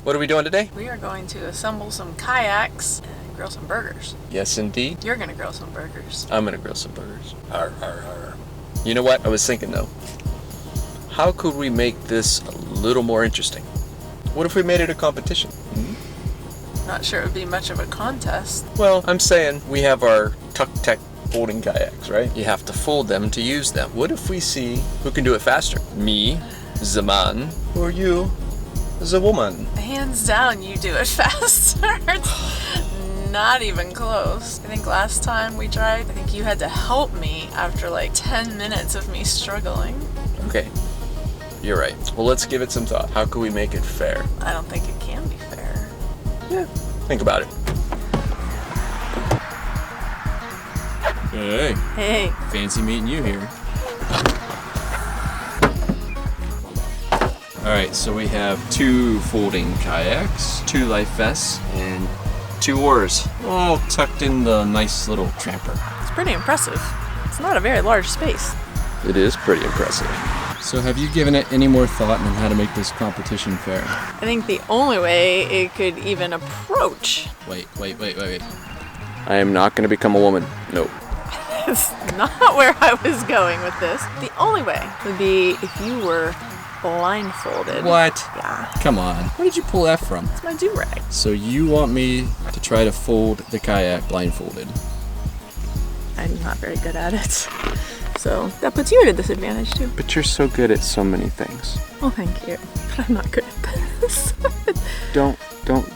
What are we doing today? We are going to assemble some kayaks and grill some burgers. Yes, indeed. You're gonna grill some burgers. I'm gonna grill some burgers. Arr, arr, arr. You know what? I was thinking though, how could we make this a little more interesting? What if we made it a competition? Not sure it would be much of a contest. Well, I'm saying we have our Tucktec folding kayaks, right? You have to fold them to use them. What if we see who can do it faster? Me, the man, or you, the woman? Hands down, you do it faster. It's not even close. I think last time we tried, I think you had to help me after like 10 minutes of me struggling. Okay, you're right. Well, let's give it some thought. How can we make it fair? I don't think it can be fair. Yeah, think about it. Hey. Hey. Fancy meeting you here. Alright, so we have 2 folding kayaks, 2 life vests, and 2 oars, all tucked in the nice little tramper. It's pretty impressive. It's not a very large space. It is pretty impressive. So have you given it any more thought on how to make this competition fair? I think the only way it could even approach. Wait. I am not going to become a woman. No. That's not where I was going with this. The only way would be if you were blindfolded. What? Yeah. Come on. Where did you pull that from? It's my do-rag. So you want me to try to fold the kayak blindfolded? I'm not very good at it. So that puts you at a disadvantage too. But you're so good at so many things. Well, thank you. But I'm not good at this. Don't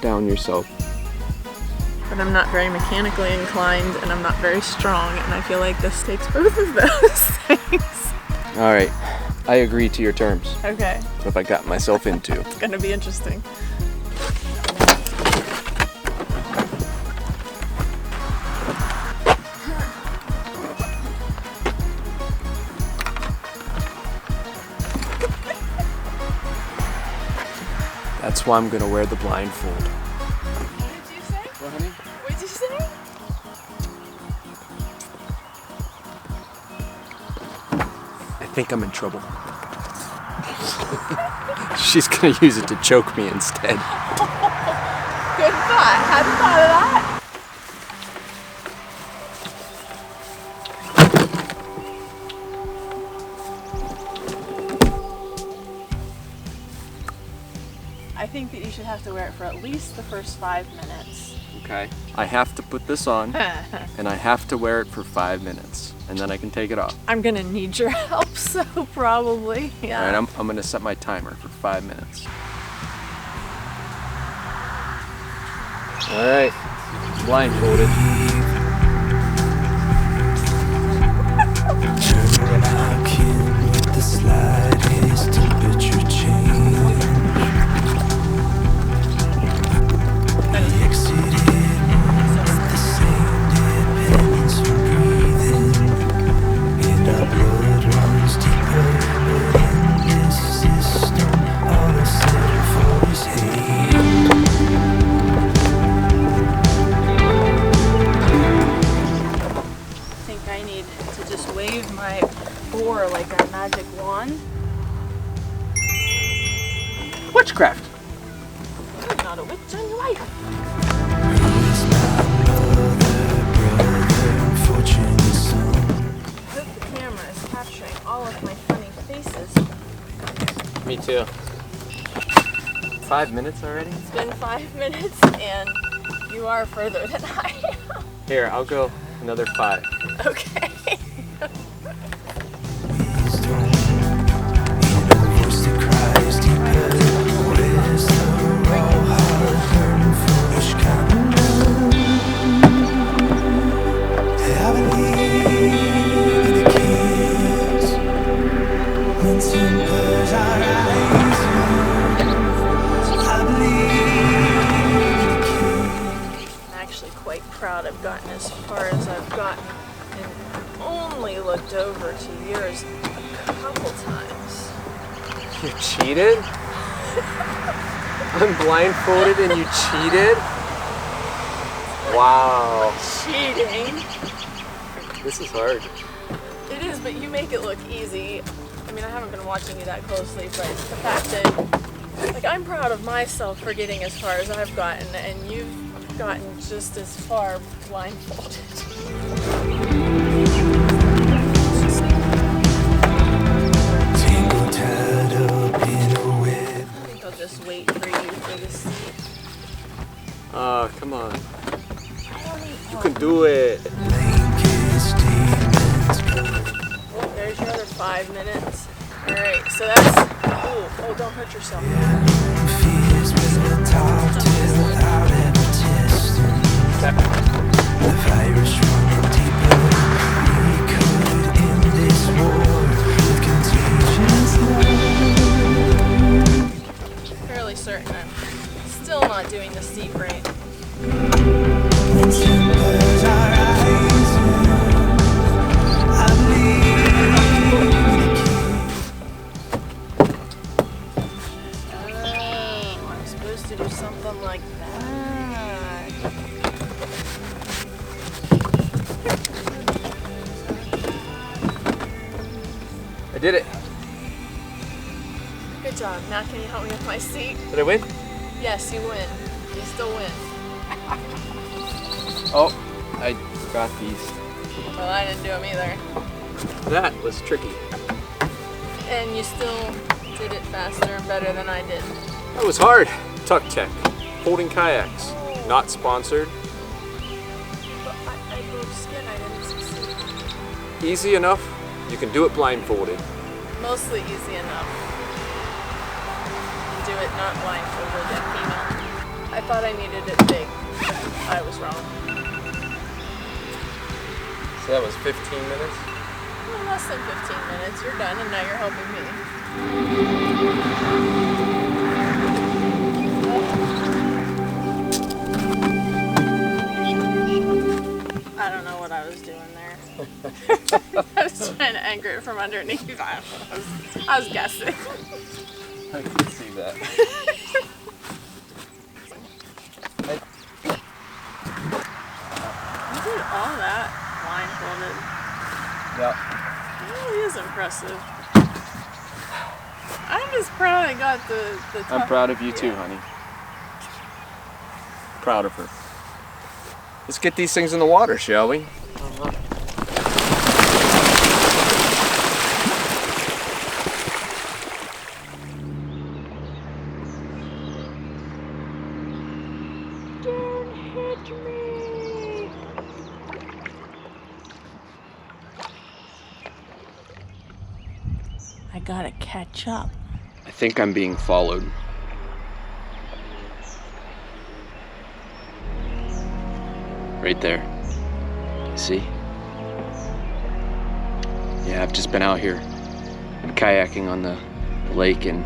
down yourself. But I'm not very mechanically inclined and I'm not very strong, and I feel like this takes both of those things. All right, I agree to your terms. Okay. What have I got myself into? It's gonna be interesting. That's why I'm gonna wear the blindfold. What did you say? What, honey? What did you say? I think I'm in trouble. She's gonna use it to choke me instead. Good thought. Hadn't thought of that. I think that you should have to wear it for at least the first 5 minutes. Okay. I have to put this on, and I have to wear it for 5 minutes, and then I can take it off. I'm gonna need your help, so probably, yeah. All right, I'm gonna set my timer for 5 minutes. All right, blindfolded. The slightest temperature change. Like a magic wand. Witchcraft. You're not a witch on your life. I hope the camera is capturing all of my funny faces. Me too. 5 minutes already? It's been 5 minutes and you are further than I am. Here, I'll go another 5. Okay. Proud I've gotten as far as I've gotten and only looked over to yours a couple times. You cheated? I'm blindfolded and you cheated? Wow. Cheating? This is hard. It is, but you make it look easy. I mean, I haven't been watching you that closely, but the fact that Like, I'm proud of myself for getting as far as I've gotten, and you've gotten just as far blindfolded. Tangled tied up in a web. I think I'll just wait for you for the seat. Come on. You can do it. There's your other 5 minutes. Alright, so that's... Oh, don't hurt yourself. Fears with a top without ever testing. The virus running deeper. We could end this war with contagious love. Fairly certain I'm still not doing the seat right. When timbers are rising, I believe. Oh, I'm supposed to do something like that. I did it. Good job. Now can you help me with my seat? Did I win? Yes, you win. You still win. Oh, I forgot these. Well, I didn't do them either. That was tricky. And you still did it faster and better than I did. That was hard. Tucktec, holding kayaks. Not sponsored. But I broke skin. I didn't succeed. Easy enough. You can do it blindfolded. Mostly easy enough. Do it not blindfolded and female. I thought I needed it big. I was wrong. So that was 15 minutes? Well, less than 15 minutes. You're done, and now you're helping me. I don't know what I was doing there. I was trying to anchor it from underneath. I was guessing. I can see that. You did all that blindfolded. Yeah. It really is impressive. I'm just proud I got the I'm top. proud of you too, honey. Proud of her. Let's get these things in the water, shall we? Don't hit me. I gotta catch up. I think I'm being followed. Right there. See? Yeah, I've just been out here kayaking on the lake and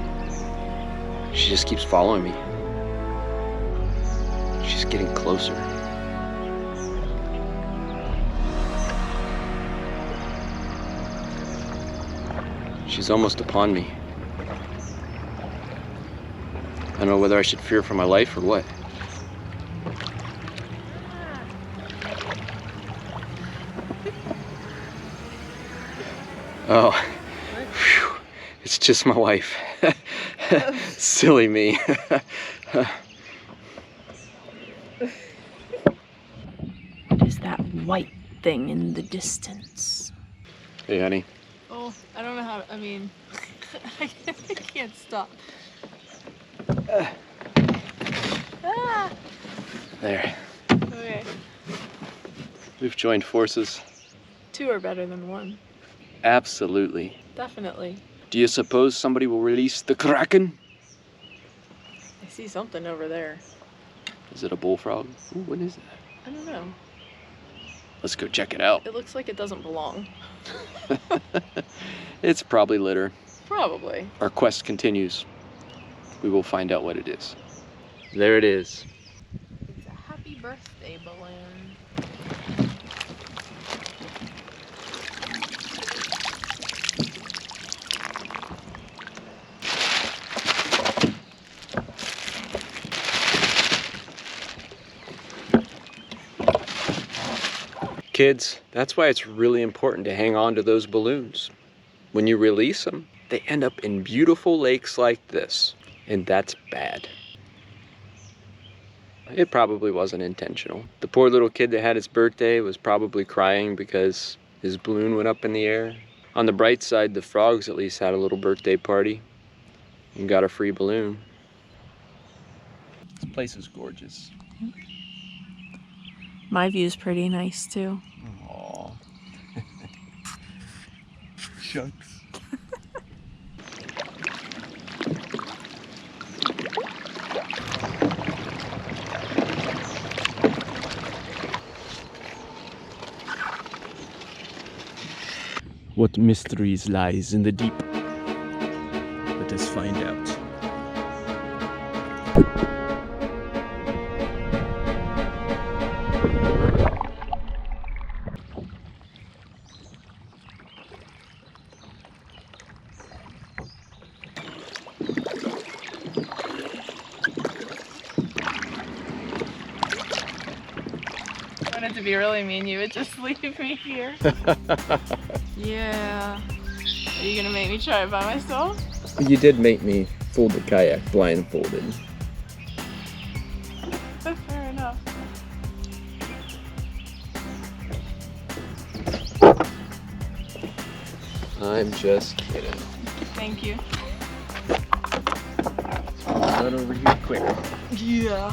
she just keeps following me. She's getting closer. She's almost upon me. I don't know whether I should fear for my life or what. Oh, whew. It's just my wife. Silly me. What is that white thing in the distance? Hey, honey. Oh, I don't know how, I mean, I can't stop. Ah! There. Okay. We've joined forces. 2 are better than 1. Absolutely. Definitely. Do you suppose somebody will release the Kraken? I see something over there. Is it a bullfrog? Ooh, what is that? I don't know. Let's go check it out. It looks like it doesn't belong. It's probably litter. Probably. Our quest continues. We will find out what it is. There it is. It's a happy birthday balloon. Kids, that's why it's really important to hang on to those balloons. When you release them, they end up in beautiful lakes like this. And that's bad. It probably wasn't intentional. The poor little kid that had his birthday was probably crying because his balloon went up in the air. On the bright side, the frogs at least had a little birthday party and got a free balloon. This place is gorgeous. My view's pretty nice too. Aww. Shucks. What mysteries lies in the deep? Let us find out. I wanted to be really mean, you would just leave me here. Yeah. Are you gonna make me try it by myself? You did make me fold the kayak blindfolded. Fair enough. I'm just kidding. Thank you. Run over here quick. Yeah.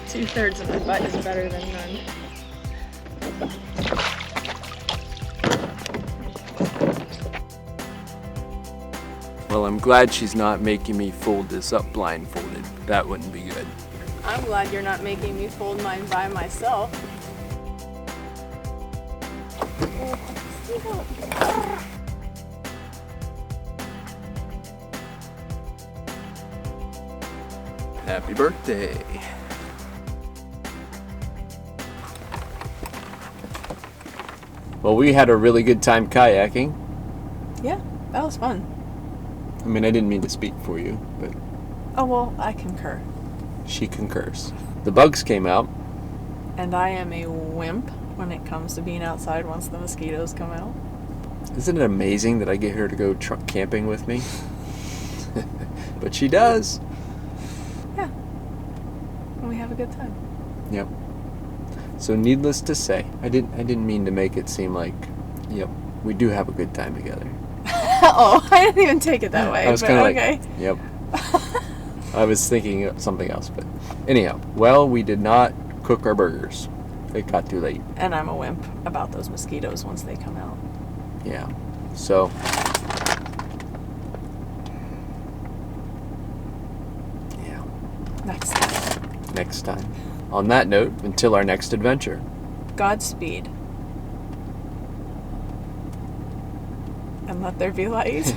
2/3 of my butt is better than none. Well, I'm glad she's not making me fold this up blindfolded. That wouldn't be good. I'm glad you're not making me fold mine by myself. Happy birthday. Well, we had a really good time kayaking. Yeah, that was fun. I mean, I didn't mean to speak for you, but Oh, well, I concur. she concurs. The bugs came out. And I am a wimp when it comes to being outside once the mosquitoes come out. Isn't it amazing that I get her to go truck camping with me? But she does. Yeah. And we have a good time. Yep. So needless to say, I didn't mean to make it seem like, yep, we do have a good time together. Oh, I didn't even take it that way. I was but kind of okay. like, yep. I was thinking of something else, but anyhow, well, we did not cook our burgers. It got too late. And I'm a wimp about those mosquitoes once they come out. Yeah. So yeah. Next time. On that note, until our next adventure. Godspeed. And let there be light.